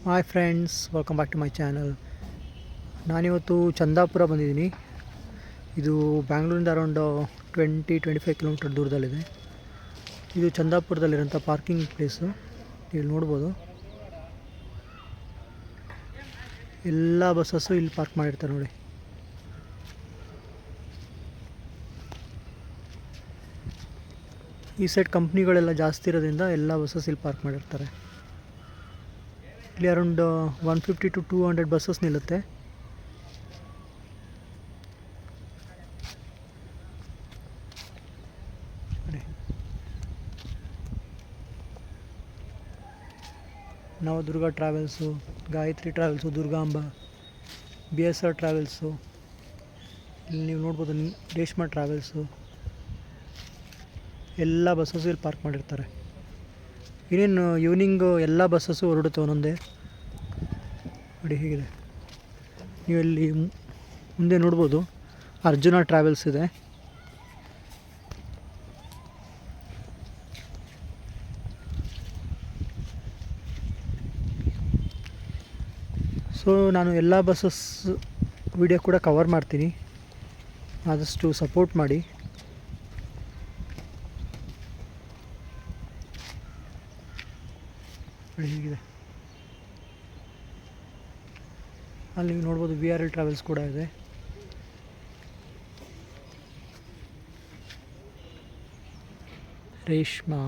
Hi friends, welcome back to my channel. ನಾನಿವತ್ತು ಚಂದಾಪುರ ಬಂದಿದ್ದೀನಿ. ಇದು ಬ್ಯಾಂಗ್ಳೂರಿಂದ ಅರೌಂಡ್ 20-25 ಕಿಲೋಮೀಟರ್ ದೂರದಲ್ಲಿದೆ. ಇದು ಚಂದಾಪುರದಲ್ಲಿರೋಂಥ ಪಾರ್ಕಿಂಗ್ ಪ್ಲೇಸು. ಇಲ್ಲಿ ನೋಡ್ಬೋದು, ಎಲ್ಲ ಬಸ್ಸಸ್ಸು ಇಲ್ಲಿ ಪಾರ್ಕ್ ಮಾಡಿರ್ತಾರೆ ನೋಡಿ. ಈ ಸೈಡ್ ಕಂಪ್ನಿಗಳೆಲ್ಲ ಜಾಸ್ತಿ ಇರೋದ್ರಿಂದ ಎಲ್ಲ ಬಸ್ಸಸ್ ಇಲ್ಲಿ ಪಾರ್ಕ್ ಮಾಡಿರ್ತಾರೆ. ಇಲ್ಲಿ ಅರೌಂಡ್ 150 to 200 ಬಸ್ಸಸ್ ನಿಲ್ಲುತ್ತೆ. Navadurga travels, Gayatri travels, Durgamba, BSR travels, ಇಲ್ಲಿ ನೀವು ನೋಡ್ಬೋದು ರೇಷ್ಮಾ ಟ್ರಾವೆಲ್ಸು, ಎಲ್ಲ ಬಸ್ಸಸ್ಸು ಇಲ್ಲಿ ಪಾರ್ಕ್ ಮಾಡಿರ್ತಾರೆ. ಇನ್ನೇನು ಈವ್ನಿಂಗು ಎಲ್ಲ ಬಸ್ಸಸ್ಸು ಹೊರಡುತ್ತೆ ಒಂದೊಂದೇ ನೋಡಿ. ಹೀಗಿದೆ, ನೀವು ಇಲ್ಲಿ ಮುಂದೆ ನೋಡ್ಬೋದು ಅರ್ಜುನ ಟ್ರಾವೆಲ್ಸ್ ಇದೆ. ಸೊ ನಾನು ಎಲ್ಲ ಬಸ್ಸಸ್ ವಿಡಿಯೋ ಕೂಡ ಕವರ್ ಮಾಡ್ತೀನಿ, ಆದಷ್ಟು ಸಪೋರ್ಟ್ ಮಾಡಿ. ಹೀಗಿದೆ, ಅಲ್ಲಿ ನೀವು ನೋಡ್ಬೋದು VRL ಟ್ರಾವೆಲ್ಸ್ ಕೂಡ ಇದೆ. ರೇಷ್ಮಾ,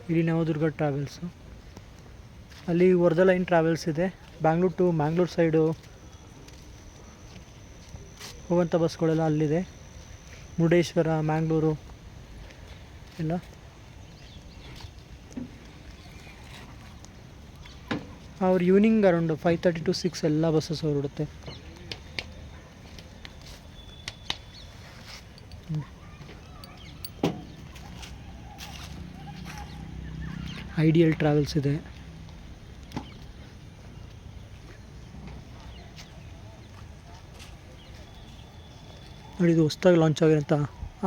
ಇಲ್ಲಿ ನವದುರ್ಗ ಟ್ರಾವೆಲ್ಸು, ಅಲ್ಲಿ ವರ್ಧ ಲೈನ್ ಟ್ರಾವೆಲ್ಸ್ ಇದೆ. ಬ್ಯಾಂಗ್ಳೂರ್ ಟು ಮ್ಯಾಂಗ್ಳೂರ್ ಸೈಡು ಹೋಗುವಂಥ ಬಸ್ಗಳೆಲ್ಲ ಅಲ್ಲಿದೆ. ಮುರುಡೇಶ್ವರ, ಮ್ಯಾಂಗ್ಳೂರು ಎಲ್ಲ. ಅವ್ರು ಈವ್ನಿಂಗ್ ಅರೌಂಡ್ 5:30 to 6 ಎಲ್ಲ ಬಸ್ಸಸ್ ಹೊರಡುತ್ತೆ. ಐಡಿಯಲ್ ಟ್ರಾವೆಲ್ಸ್ ಇದೆ. ನೋಡಿ, ಇದು ಹೊಸದಾಗಿ ಲಾಂಚ್ ಆಗಿರೋಂಥ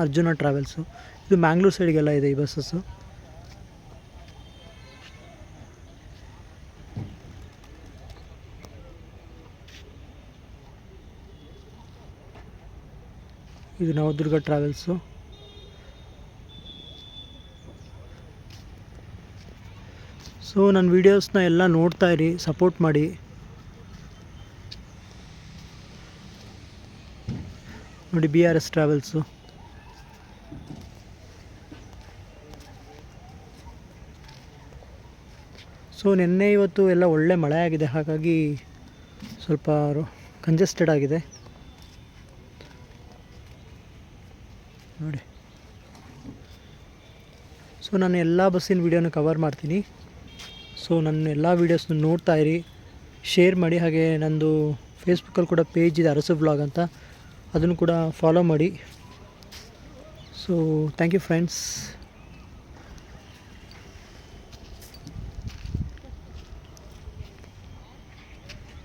ಅರ್ಜುನ ಟ್ರಾವೆಲ್ಸು. ಇದು ಮ್ಯಾಂಗ್ಳೂರ್ ಸೈಡ್ಗೆಲ್ಲ ಇದೆ ಈ ಬಸ್ಸಸ್ಸು. ಇದು ನವದುರ್ಗ ಟ್ರಾವೆಲ್ಸು. ಸೊ ನನ್ನ ವೀಡಿಯೋಸ್ನ ಎಲ್ಲ ನೋಡ್ತಾ ಇರಿ, ಸಪೋರ್ಟ್ ಮಾಡಿ. ನೋಡಿ BRS ಟ್ರಾವೆಲ್ಸು. ಸೊ ನಿನ್ನೆ ಇವತ್ತು ಎಲ್ಲ ಒಳ್ಳೆ ಮಳೆ ಆಗಿದೆ, ಹಾಗಾಗಿ ಸ್ವಲ್ಪ ಕಂಜೆಸ್ಟೆಡ್ ಆಗಿದೆ ನೋಡಿ. ಸೊ ನಾನು ಎಲ್ಲ ಬಸ್ಸಿನ ವೀಡಿಯೋನ ಕವರ್ ಮಾಡ್ತೀನಿ. ಸೊ ನನ್ನ ಎಲ್ಲ ವೀಡಿಯೋಸ್ನ ನೋಡ್ತಾ ಇರಿ, ಶೇರ್ ಮಾಡಿ. ಹಾಗೆ ನಂದು ಫೇಸ್ಬುಕ್ಕಲ್ಲಿ ಕೂಡ ಪೇಜ್ ಇದೆ, ಅರಸು ವ್ಲಾಗ್ ಅಂತ, ಅದನ್ನು ಕೂಡ ಫಾಲೋ ಮಾಡಿ. So thank you friends.